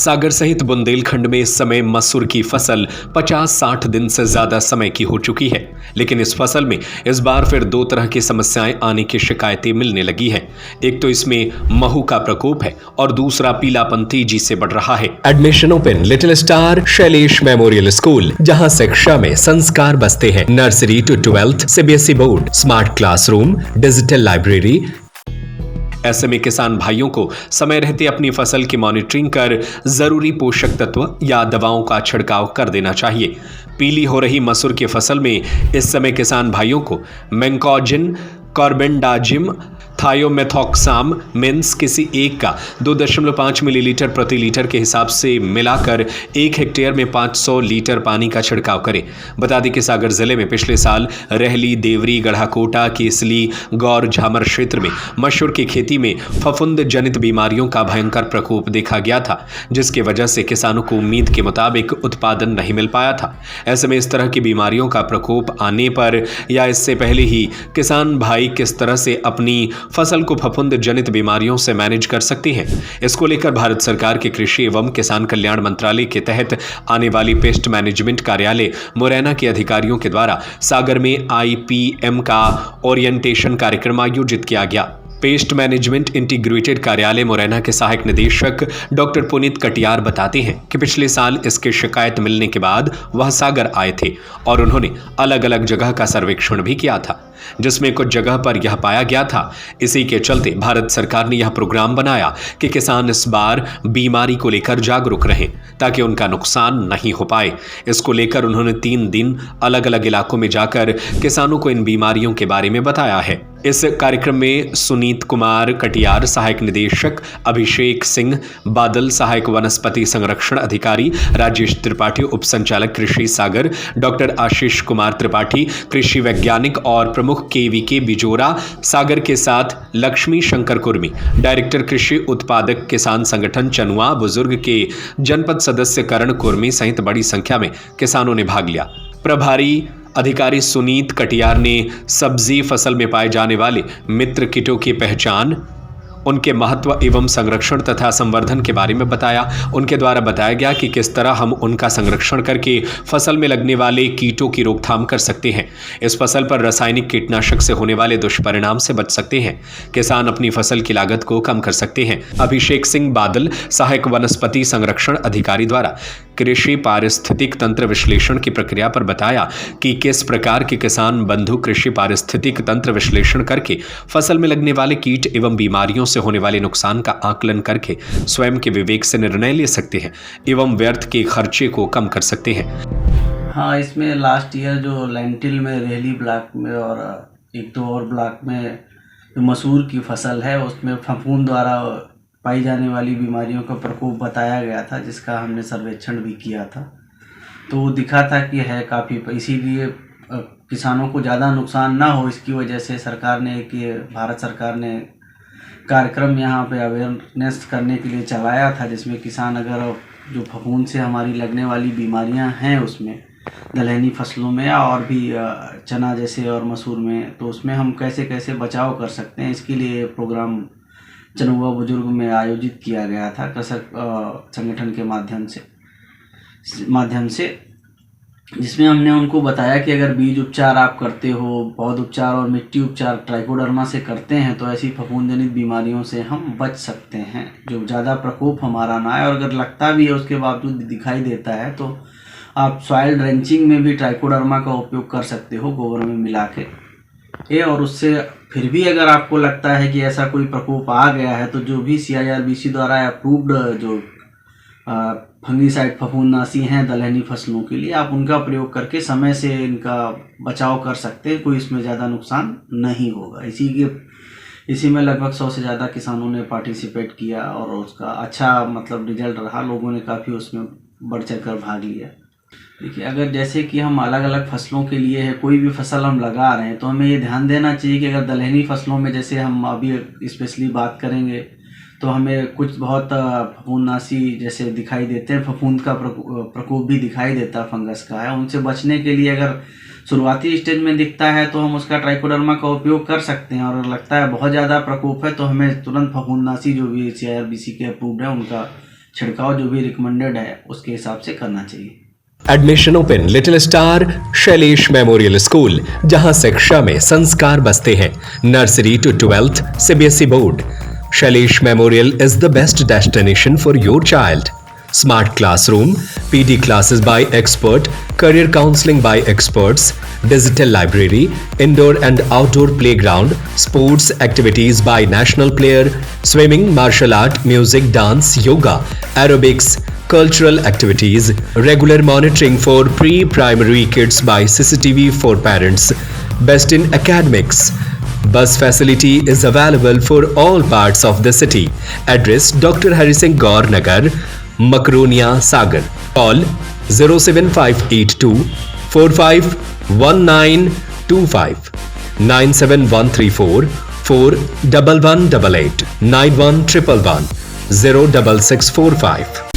सागर सहित बुंदेलखंड में इस समय मसूर की फसल 50-60 दिन से ज्यादा समय की हो चुकी है। लेकिन इस फसल में इस बार फिर दो तरह की समस्याएं आने की शिकायतें मिलने लगी हैं। एक तो इसमें महू का प्रकोप है और दूसरा पीलापन तेजी से बढ़ रहा है। Admission open little star Shailesh memorial school, जहां शिक्षा में संस्कार बसते हैं। Nursery to 12th CBSE board, smart classroom, digital library. ऐसे में किसान भाइयों को समय रहते अपनी फसल की मॉनिटरिंग कर जरूरी पोषक तत्व या दवाओं का छिड़काव कर देना चाहिए। पीली हो रही मसूर की फसल में इस समय किसान भाइयों को मैंकोजिन, कार्बेंडाजिम, थायोमेथोक्साम मिन्स किसी एक का 2.5 मिलीलीटर प्रति लीटर के हिसाब से मिलाकर 1 हेक्टेयर में 500 लीटर पानी का छिड़काव करें। बता दें कि सागर जिले में पिछले साल रहली, देवरी, गढ़ाकोटा, केसली, गौर, झामर क्षेत्र में मसूर की खेती में फफूंद जनित बीमारियों का भयंकर प्रकोप देखा गया था, जिसकी वजह से किसानों को उम्मीद के मुताबिक उत्पादन नहीं मिल पाया था। ऐसे में इस तरह की बीमारियों का प्रकोप आने पर या इससे पहले ही किसान भाई किस तरह से अपनी फसल को फफूंद जनित बीमारियों से मैनेज कर सकती हैं, इसको लेकर भारत सरकार के कृषि एवं किसान कल्याण मंत्रालय के तहत आने वाली पेस्ट मैनेजमेंट कार्यालय मुरैना के अधिकारियों के द्वारा सागर में IPM का ओरिएंटेशन कार्यक्रम आयोजित किया गया। पेस्ट मैनेजमेंट इंटीग्रेटेड कार्यालय मुरैना के सहायक निदेशक डॉक्टर पुनीत कटियार बताते हैं कि पिछले साल इसकी शिकायत मिलने के बाद वह सागर आए थे और उन्होंने अलग अलग जगह का सर्वेक्षण भी किया था, जिसमें कुछ जगह पर यह पाया गया था। इसी के चलते भारत सरकार ने यह प्रोग्राम बनाया कि किसान इस बार बीमारी को लेकर जागरूक रहें ताकि उनका नुकसान नहीं हो पाए। इसको लेकर उन्होंने 3 दिन अलग अलग इलाकों में जाकर किसानों को इन बीमारियों के बारे में बताया है। इस कार्यक्रम में सुनीत कुमार कटियार सहायक निदेशक, अभिषेक सिंह बादल सहायक वनस्पति संरक्षण अधिकारी, राजेश त्रिपाठी उप संचालक कृषि सागर, डॉक्टर आशीष कुमार त्रिपाठी कृषि वैज्ञानिक और प्रमुख KVK बिजोरा सागर के साथ लक्ष्मी शंकर कुर्मी डायरेक्टर कृषि उत्पादक किसान संगठन चनुआ, बुजुर्ग के जनपद सदस्य करण कुर्मी सहित बड़ी संख्या में किसानों ने भाग लिया। प्रभारी अधिकारी सुनीत कटियार ने सब्जी फसल में पाए जाने वाले मित्र कीटों की पहचान, उनके महत्व एवं संरक्षण तथा संवर्धन के बारे में बताया। उनके द्वारा बताया गया कि किस तरह हम उनका संरक्षण करके फसल में लगने वाले कीटों की रोकथाम कर सकते हैं। इस फसल पर रासायनिक कीटनाशक से होने वाले दुष्परिणाम से बच सकते हैं। किसान अपनी फसल की लागत को कम कर सकते हैं। अभिषेक सिंह बादल सहायक वनस्पति संरक्षण अधिकारी द्वारा कृषि पारिस्थितिक तंत्र विश्लेषण की प्रक्रिया पर बताया कि किस प्रकार के किसान बंधु कृषि पारिस्थितिक तंत्र विश्लेषण करके फसल में लगने वाले कीट एवं बीमारियों से होने वाले नुकसान का आकलन करके स्वयं के विवेक से निर्णय ले सकते हैं एवं व्यर्थ के खर्चे को कम कर सकते हैं। हाँ, इसमें लास्ट ईयर जो लेंटिल में रेहली ब्लॉक में और एक दो और ब्लॉक में जो मसूर की फसल है उसमें फफूंद द्वारा पाई जाने वाली बीमारियों का प्रकोप बताया गया था, जिसका हमने सर्वेक्षण भी किया था। तो दिखा था कि है काफ़ी, इसीलिए किसानों को ज़्यादा नुकसान ना हो इसकी वजह से भारत सरकार ने कार्यक्रम यहाँ पे अवेयरनेस करने के लिए चलाया था, जिसमें किसान अगर जो फफूंद से हमारी लगने वाली बीमारियाँ हैं उसमें दलहनी फसलों में और भी चना जैसे और मसूर में, तो उसमें हम कैसे कैसे बचाव कर सकते हैं, इसके लिए प्रोग्राम चनुआ बुजुर्ग में आयोजित किया गया था कृषक संगठन के माध्यम से जिसमें हमने उनको बताया कि अगर बीज उपचार आप करते हो, पौध उपचार और मिट्टी उपचार ट्राइकोडर्मा से करते हैं तो ऐसी फफूंदजनित बीमारियों से हम बच सकते हैं, जो ज़्यादा प्रकोप हमारा ना आए। और अगर लगता भी है उसके बावजूद दिखाई देता है तो आप सॉइल ड्रेंचिंग में भी ट्राइकोडर्मा का उपयोग कर सकते हो गोबर में मिला के। और उससे फिर भी अगर आपको लगता है कि ऐसा कोई प्रकोप आ गया है तो जो भी CIRBC द्वारा अप्रूव्ड जो फंगीसाइड फफूंदनाशी हैं दलहनी फसलों के लिए, आप उनका प्रयोग करके समय से इनका बचाव कर सकते हैं। कोई इसमें ज़्यादा नुकसान नहीं होगा। इसी में लगभग 100 से ज़्यादा किसानों ने पार्टिसिपेट किया और उसका अच्छा रिजल्ट रहा। लोगों ने काफ़ी उसमें बढ़ चढ़ कर भाग लिया। देखिए, अगर जैसे कि हम अलग अलग फसलों के लिए है, कोई भी फसल हम लगा रहे हैं तो हमें ये ध्यान देना चाहिए कि अगर दलहनी फसलों में जैसे हम अभी स्पेशली बात करेंगे तो हमें कुछ बहुत फफूंदनाशी जैसे दिखाई देते हैं, फफूंद का प्रकोप भी दिखाई देता फंगस का है। उनसे बचने के लिए अगर शुरुआती स्टेज में दिखता है तो हम उसका ट्राइकोडर्मा का उपयोग कर सकते हैं, और लगता है बहुत ज़्यादा प्रकोप है तो हमें तुरंत फफूंदनाशी जो भी CIRBC के अप्रूव्ड है उनका छिड़काव जो भी रिकमेंडेड है उसके हिसाब से करना चाहिए। Admission open little star Shailesh memorial school, जहां शिक्षा में संस्कार बसते हैं। Nursery to 12th CBSE board. Shailesh memorial is the best destination for your child. Smart classroom, PD classes by expert, career counseling by experts, digital library, indoor and outdoor playground, sports activities by national player, swimming, martial art, music, dance, yoga, aerobics, cultural activities, regular monitoring for pre-primary kids by CCTV for parents, best in academics. Bus facility is available for all parts of the city. Address Dr. Hari Singh Gaur Nagar, Makronia Sagar. Call 07582 451925 97134 41188 91111 06645.